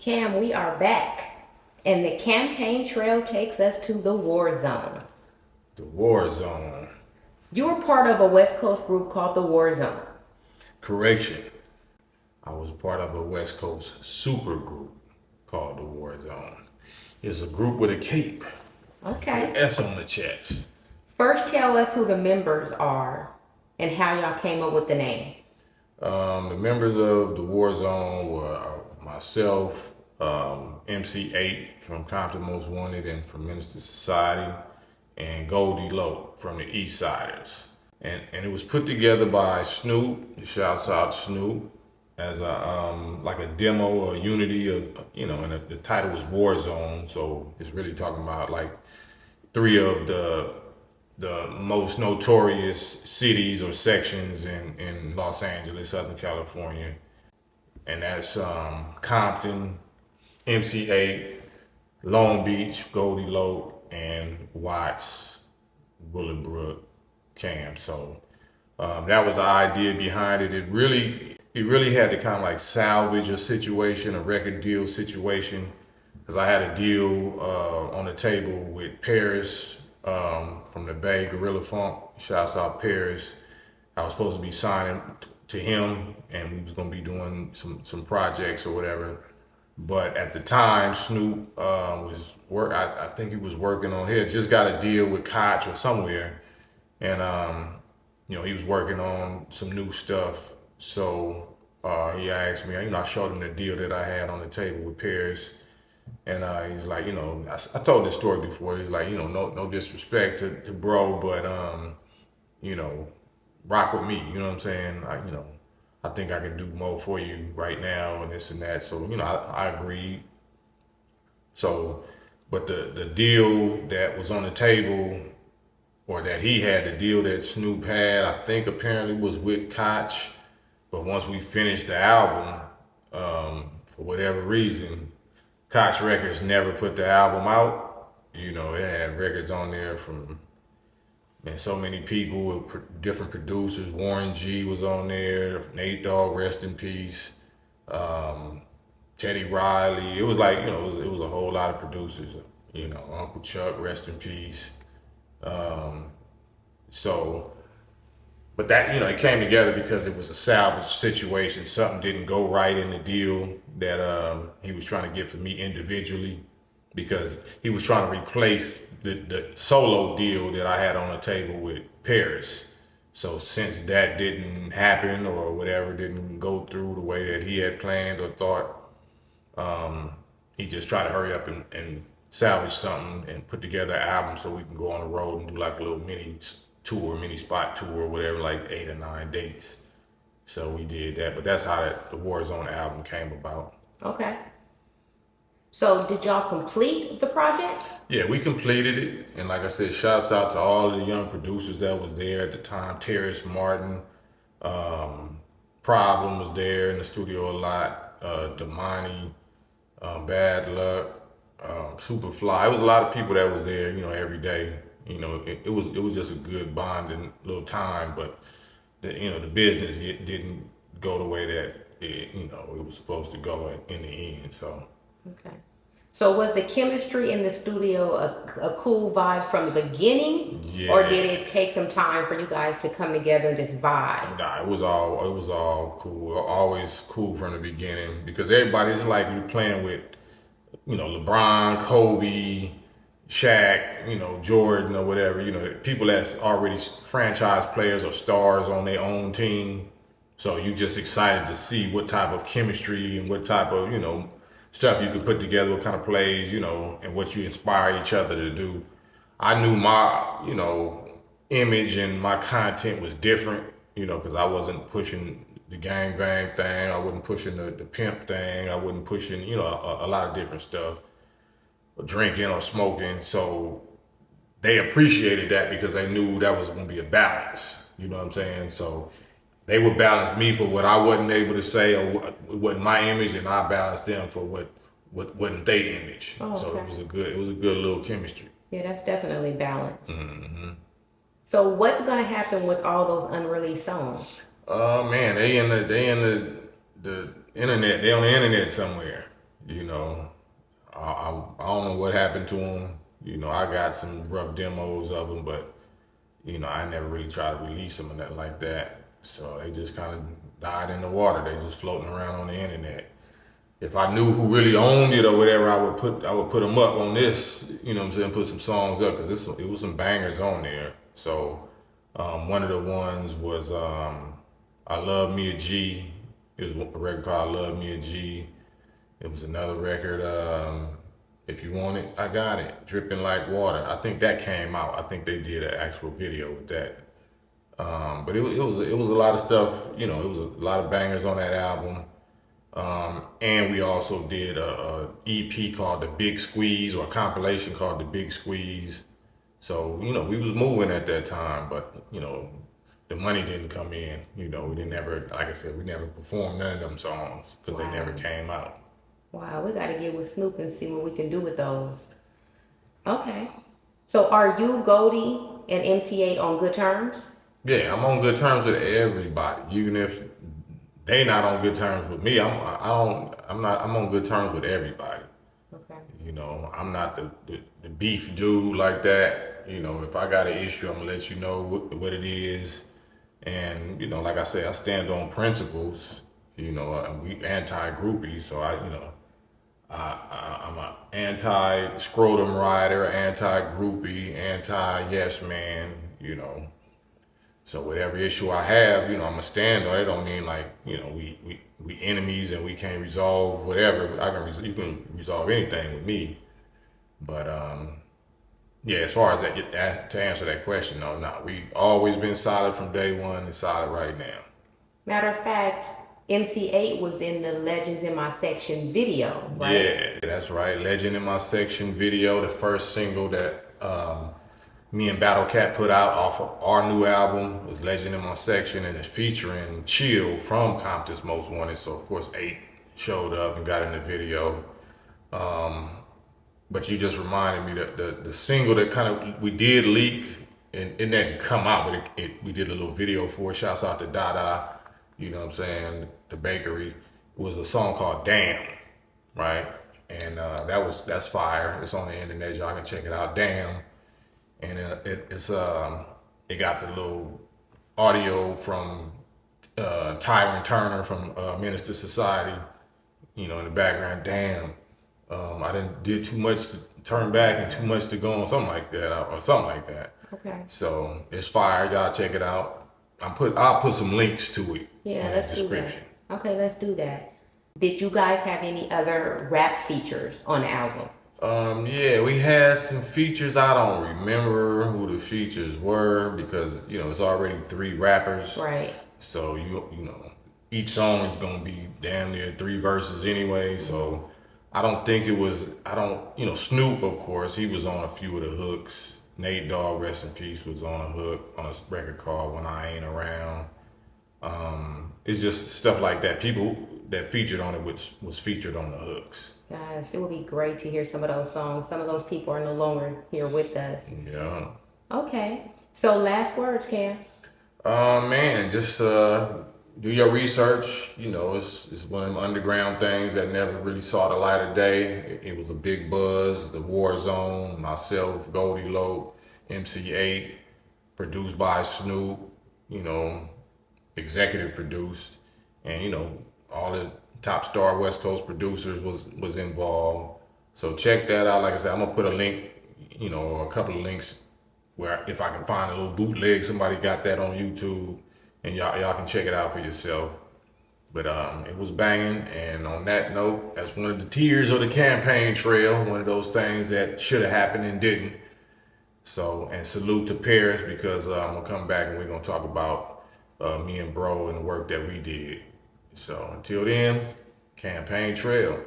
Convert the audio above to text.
KAM, we are back, and the campaign trail takes us to the war zone. The war zone. You were part of a West Coast group called the War Zone. Correction. I was part of a West Coast super group called the War Zone. It's a group with a cape. Okay. With an S on the chest. First, tell us who the members are and how y'all came up with the name. The members of the War Zone were myself, MC8 from Compton Most Wanted and from Minister Society, and Goldie from the East Siders. And it was put together by Snoop, shouts out Snoop, as a like a demo or unity of, and the title was Warzone, so it's really talking about like three of the most notorious cities or sections in Los Angeles, Southern California. And that's Compton, MC8, Long Beach, Goldie and Watts, Willowbrook, KAM. So that was the idea behind it. It really had to kind of like salvage a situation, a record deal situation, because I had a deal on the table with Paris from the Bay, Gorilla Funk. Shouts out Paris. I was supposed to be signing to him, and we was gonna be doing some projects or whatever. But at the time, Snoop I think he was working on, he had just got a deal with Koch or somewhere, and he was working on some new stuff. So he asked me, I showed him the deal that I had on the table with Paris, and he's like, I told this story before. He's like, no disrespect to bro, but rock with me. You know what I'm saying? I think I can do more for you right now and this and that. So, I agreed. So, but the deal that was on the table, or that he had, the deal that Snoop had, I think apparently was with Koch. But once we finished the album, for whatever reason, Koch Records never put the album out. It had records on there from so many people with different producers. Warren G was on there, Nate Dogg, rest in peace, Teddy Riley. It was like, it was a whole lot of producers. Uncle Chuck, rest in peace. But that, it came together because it was a salvage situation. Something didn't go right in the deal that he was trying to get for me individually, because he was trying to replace the solo deal that I had on the table with Paris. So since that didn't happen or whatever, didn't go through the way that he had planned or thought, he just tried to hurry up and salvage something and put together an album so we can go on the road and do like a little mini spot tour or whatever, like 8 or 9 dates. So we did that, but that's how the Warzone album came about. Okay. So did y'all complete the project? Yeah, we completed it. And like I said, shouts out to all the young producers that was there at the time. Terrence Martin, Problem was there in the studio a lot. Damani, Bad Luck, Superfly. It was a lot of people that was there, every day. It was just a good bonding little time, but the business didn't go the way that it was supposed to go in the end. So. Okay. So was the chemistry in the studio a cool vibe from the beginning? Yeah. Or did it take some time for you guys to come together and just vibe? Nah, it was all cool. Always cool from the beginning, because everybody's like you're playing with, LeBron, Kobe, Shaq, Jordan or whatever, people that's already franchise players or stars on their own team. So you just excited to see what type of chemistry and what type of, stuff you could put together, what kind of plays, and what you inspire each other to do. I knew my, image and my content was different, because I wasn't pushing the gangbang thing. I wasn't pushing the pimp thing. I wasn't pushing, a lot of different stuff, drinking or smoking. So they appreciated that because they knew that was going to be a balance. You know what I'm saying? So they would balance me for what I wasn't able to say, or what wasn't my image, and I balanced them for what wasn't their image. Oh, okay. So it was a good little chemistry. Yeah, that's definitely balanced. Mm-hmm. So what's gonna happen with all those unreleased songs? Man, they in the internet. They on the internet somewhere. You know, I don't know what happened to them. You know, I got some rough demos of them, but you know, I never really tried to release them or nothing like that. So they just kind of died in the water. They just floating around on the internet. If I knew who really owned it or whatever, I would put them up on this. You know what I'm saying? Put some songs up because it was some bangers on there. So one of the ones was I Love Me a G. It was a record called I Love Me a G. It was another record, If You Want It, I Got It, Dripping Like Water. I think that came out. I think they did an actual video with that. But it was a lot of stuff, you know, it was a lot of bangers on that album. And we also did a EP called The Big Squeeze, or a compilation called The Big Squeeze. So, you know, we was moving at that time, but, you know, the money didn't come in. You know, we didn't ever, like I said, we never performed none of them songs because they never came out. Wow, we got to get with Snoop and see what we can do with those. Okay. So are you, Goldie, and MTA on good terms? Yeah, I'm on good terms with everybody, even if they not on good terms with me. I'm on good terms with everybody. Okay. You know, I'm not the beef dude like that. You know, if I got an issue, I'm gonna let you know what it is. And, you know, like I say, I stand on principles. You know, we anti-groupies, so I'm an anti-scrotum rider, anti-groupie, anti-yes man, you know. So whatever issue I have, you know, I'm gonna stand on it. Don't mean like, you know, we enemies and we can't resolve whatever. You can resolve anything with me. But yeah, as far as that, to answer that question, no, we always been solid from day one and solid right now. Matter of fact, MC8 was in the Legends in My Section video, right? Yeah, that's right. Legend in My Section video, the first single that me and Battle Cat put out off of our new album was Legend in My Section, and it's featuring Chill from Compton's Most Wanted. So of course Eiht showed up and got in the video. But you just reminded me that the single that kind of we did leak, and it didn't come out, but we did a little video for it. Shouts out to Dada, you know what I'm saying, the bakery. It was a song called Damn, right? And that's fire. It's on the internet, y'all can check it out. Damn. And it got the little audio from Tyron Turner from Minister Society, you know, in the background. Damn, I did too much to turn back and too much to go on, something like that. Okay. So it's fire. Y'all check it out. I'll put some links to it in the description. Okay, let's do that. Did you guys have any other rap features on the album? Yeah, we had some features. I don't remember who the features were because, you know, it's already 3 rappers. Right. So you know, each song is gonna be damn near 3 verses anyway. Mm-hmm. So I don't think it was. You know, Snoop, of course, he was on a few of the hooks. Nate Dogg, rest in peace, was on a hook on a record called When I Ain't Around. It's just stuff like that. People that featured on it, which was featured on the hooks. Gosh, it would be great to hear some of those songs. Some of those people are no longer here with us. Yeah. Okay. So last words, Cam. Man, just do your research. You know, it's one of them underground things that never really saw the light of day. It was a big buzz. The WARZONE, myself, Goldie Lope, MC8, produced by Snoop. You know, executive produced, and you know, all the top star West Coast producers was involved. So check that out. Like I said, I'm gonna put a link, you know, or a couple of links where if I can find a little bootleg, somebody got that on YouTube, and y'all can check it out for yourself. But it was banging, and on that note, that's one of the tears of the campaign trail, one of those things that should have happened and didn't. So, and salute to Paris, because I'm gonna come back and we're gonna talk about me and Bro and the work that we did. So until then, campaign trail.